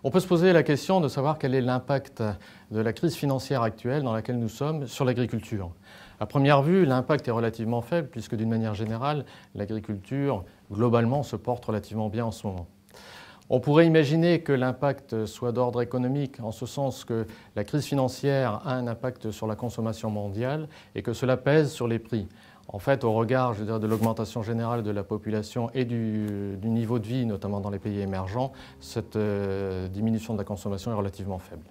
On peut se poser la question de savoir quel est l'impact de la crise financière actuelle dans laquelle nous sommes sur l'agriculture. À première vue, l'impact est relativement faible puisque d'une manière générale, l'agriculture globalement se porte relativement bien en ce moment. On pourrait imaginer que l'impact soit d'ordre économique, en ce sens que la crise financière a un impact sur la consommation mondiale et que cela pèse sur les prix. En fait, au regard de l'augmentation générale de la population et du niveau de vie, notamment dans les pays émergents, cette diminution de la consommation est relativement faible.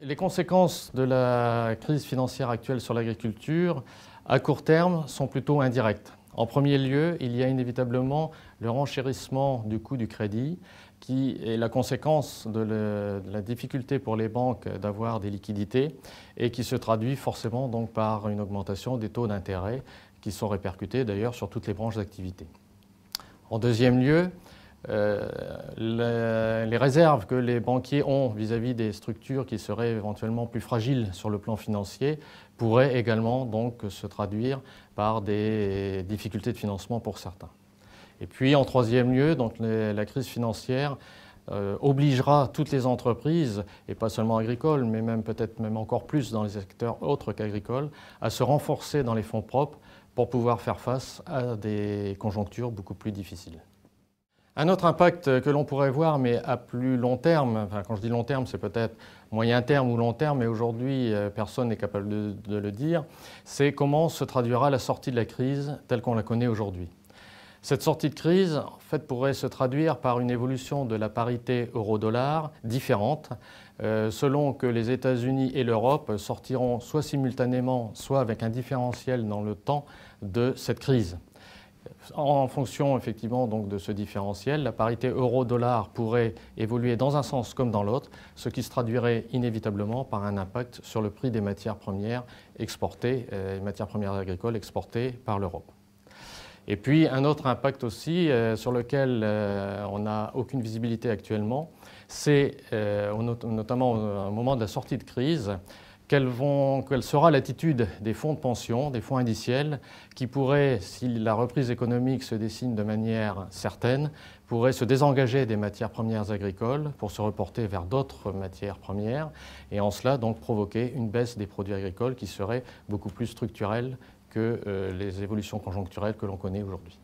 Les conséquences de la crise financière actuelle sur l'agriculture, à court terme, sont plutôt indirectes. En premier lieu, il y a inévitablement le renchérissement du coût du crédit qui est la conséquence de la difficulté pour les banques d'avoir des liquidités et qui se traduit forcément donc par une augmentation des taux d'intérêt qui sont répercutés d'ailleurs sur toutes les branches d'activité. En deuxième lieu, les réserves que les banquiers ont vis-à-vis des structures qui seraient éventuellement plus fragiles sur le plan financier pourraient également donc se traduire par des difficultés de financement pour certains. Et puis en troisième lieu, donc la crise financière obligera toutes les entreprises, et pas seulement agricoles, mais peut-être même encore plus dans les secteurs autres qu'agricoles, à se renforcer dans les fonds propres pour pouvoir faire face à des conjonctures beaucoup plus difficiles. Un autre impact que l'on pourrait voir, mais à plus long terme, enfin quand je dis long terme, c'est peut-être moyen terme ou long terme, mais aujourd'hui personne n'est capable de le dire, c'est comment se traduira la sortie de la crise telle qu'on la connaît aujourd'hui. Cette sortie de crise, en fait, pourrait se traduire par une évolution de la parité euro-dollar différente, selon que les États-Unis et l'Europe sortiront soit simultanément, soit avec un différentiel dans le temps de cette crise. En fonction effectivement donc de ce différentiel, la parité euro-dollar pourrait évoluer dans un sens comme dans l'autre, ce qui se traduirait inévitablement par un impact sur le prix des matières premières exportées, les matières premières agricoles exportées par l'Europe. Et puis un autre impact aussi sur lequel on n'a aucune visibilité actuellement, c'est notamment au moment de la sortie de crise, quelle sera l'attitude des fonds de pension, des fonds indiciels, qui pourraient, si la reprise économique se dessine de manière certaine, pourraient se désengager des matières premières agricoles pour se reporter vers d'autres matières premières et en cela donc provoquer une baisse des produits agricoles qui serait beaucoup plus structurelle que les évolutions conjoncturelles que l'on connaît aujourd'hui.